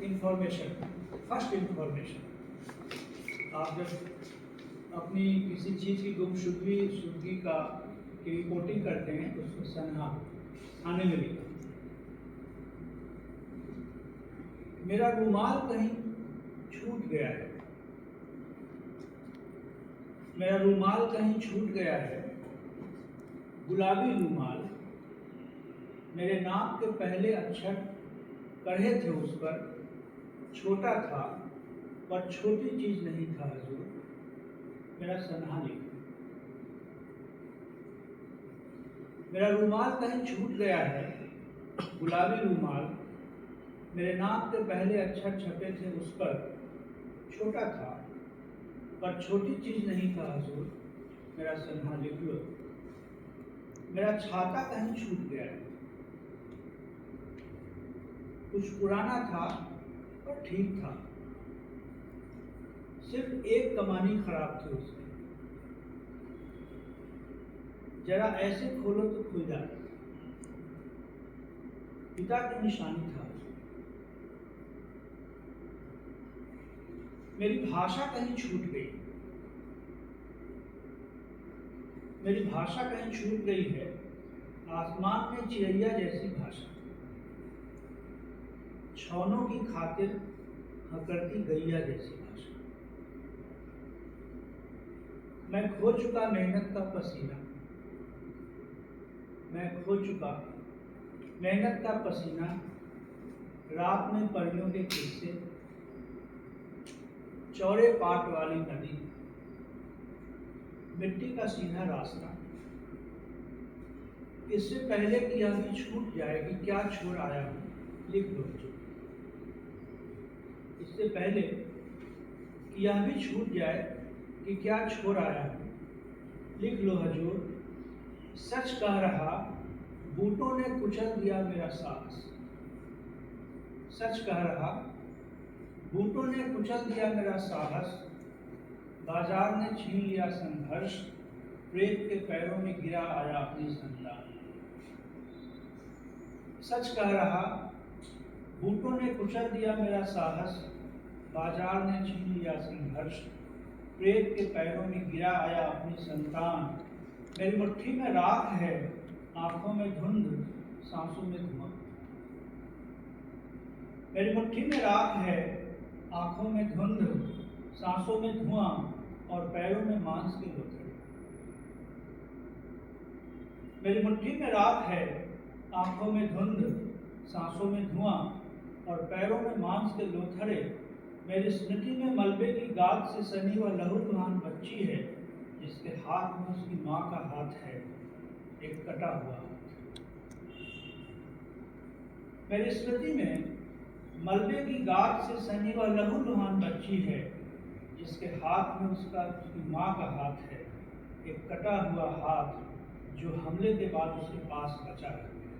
Information, first information. आप जब अपनी किसी चीज़ की गुमशुदगी का की रिपोर्टिंग करते हैं तो उसको सनहा थाने में लिखा। मेरा रुमाल कहीं छूट गया है, मेरा रुमाल कहीं छूट गया है, गुलाबी रुमाल, मेरे नाम के पहले अक्षर पढ़े थे उस पर, छोटा था पर छोटी चीज नहीं था हुजूर, मेरा सनहा लिखा। मेरा रुमाल कहीं छूट गया है, गुलाबी रुमाल, मेरे नाम के पहले अक्षर छपे थे उस पर, छोटा था पर छोटी चीज नहीं था हुजूर, मेरा सनहा लिख लो। मेरा छाता कहीं छूट गया है, कुछ पुराना था पर ठीक था, सिर्फ एक कमानी खराब थी उसकी, जरा ऐसे खोलो तो खुल जाता, पिता की निशानी था। मेरी भाषा कहीं छूट गई, मेरी भाषा कहीं छूट गई है, आसमान में चिड़ैया जैसी भाषा, छौनों की खातिर हकरती गैया जैसी भाषा। मैं खो चुका मेहनत का पसीना, मैं खो चुका मेहनत का पसीना, रात में परियों के किस्से, चौड़े पाट वाली नदी, मिट्टी का सीधा रास्ता। इससे पहले कि यह भी छूट जाए कि क्या छोड़ आया हूँ, लिख लो हजूर। इससे पहले कि यह भी छूट जाए कि क्या छोड़ आया हूँ, लिख लो हजूर। सच कह रहा, बूटों ने कुचल दिया मेरा साहस, सच कह रहा, बूटों ने कुचल दिया मेरा साहस, बाजार ने छीन लिया संघर्ष, प्रेत के पैरों में गिरा आया अपनी संतान। सच कह रहा, बूटों ने कुचल दिया मेरा साहस, बाजार ने छीन लिया संघर्ष, प्रेत के पैरों में गिरा आया अपनी संतान। मेरी मुट्ठी में राख है, आंखों में धुंध, सांसों में धुआं। मेरी मुट्ठी में राख है, आंखों में धुंध, सांसों में धुआं और पैरों में मांस के लोथड़े। मेरी मुट्ठी में राख है, आंखों में धुंध, सांसों में धुआं और पैरों में मांस के लोथड़े। मेरी स्मृति में मलबे की गाद से सनी वह लहूलुहान बच्ची है, जिसके हाथ में उसकी माँ का हाथ है, एक कटा हुआ हाथ। मेरी स्मृति में मलबे की गाद से सनी वह लहूलुहान बच्ची है, जिसके हाथ में उसकी माँ का हाथ है, एक कटा हुआ हाथ जो हमले के बाद उसके पास बचा रह गया।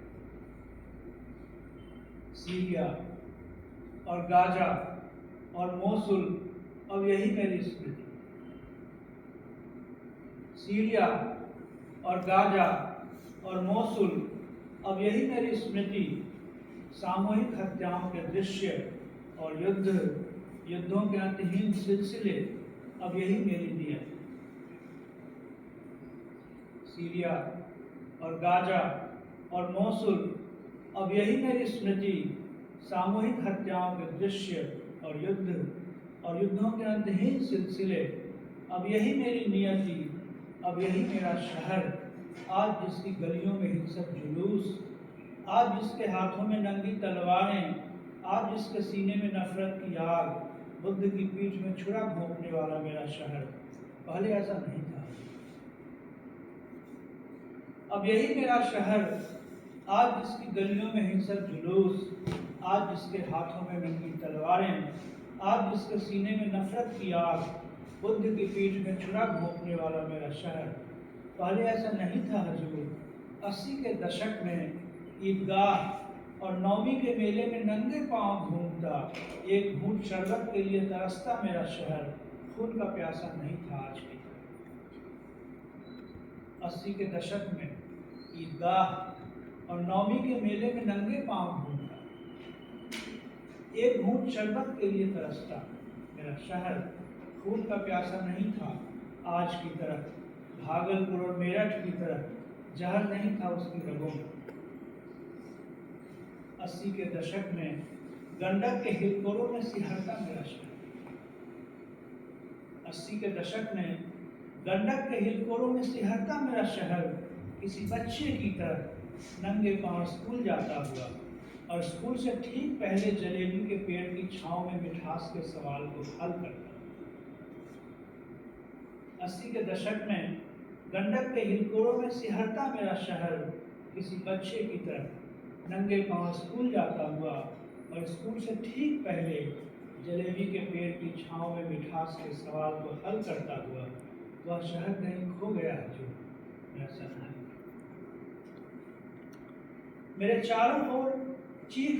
सीरिया और गाजा और मोसुल, अब यही मेरी स्मृति। सीरिया और गाजा और मोसुल, अब यही मेरी स्मृति। सामूहिक हत्याओं के दृश्य और युद्धों के अंतहीन सिलसिले, अब यही मेरी नियत। सीरिया और गाजा और मोसुल, अब यही मेरी स्मृति। सामूहिक हत्याओं के दृश्य और युद्धों के अंतहीन सिलसिले, अब यही मेरी नियति। अब यही मेरा शहर, आज जिसकी गलियों में हिंसक जुलूस, आज जिसके हाथों में नंगी तलवारें, आज जिसके सीने में नफरत की आग, बुद्ध की पीठ में छुरा घोंपने वाला मेरा शहर। पहले ऐसा नहीं था। अब यही मेरा शहर, आज जिसकी गलियों में हिंसक जुलूस, आज जिसके हाथों में नंगी तलवारें, आज जिसके सीने में नफरत की आग, बुद्ध की पीठ में छुरा घोंपने वाला मेरा शहर। पहले ऐसा नहीं था हजूर। 80 के दशक में ईदगाह और नौमी के मेले में नंगे पांव घूमता, एक घूंट शरबत के लिए तरसता मेरा शहर, खून का प्यासा नहीं था आज की तरह। 80 के दशक में ईदगाह और नौमी के मेले में नंगे पांव घूमता, एक घूंट शरबत के लिए तरसता। मेरा शहर खून का प्यासा नहीं था आज की तरह, भागलपुर और मेरठ की तरह जहर नहीं था उसकी रगों में। 80 के दशक में गंडक के हिलकोरों में सिहरता मेरा शहर। 80 के दशक में गंडक के हिलकोरों में सिहरता मेरा शहर, किसी बच्चे की तरह नंगे पांव स्कूल जाता हुआ, और स्कूल से ठीक पहले जलेबी के पेड़ की छांव में मिठास के सवाल को हल करता। 80 के दशक में गंडक के हिलकोरों में सिहरता मेरा शहर, किसी बच्चे की तरह नंगे पांव स्कूल जाता हुआ, और स्कूल से ठीक पहले जलेबी के पेड़ की छांव में मिठास के सवाल को हल करता हुआ वह शहर कहीं खो गया है जो मेरा शहर है। मेरे चारों ओर चीख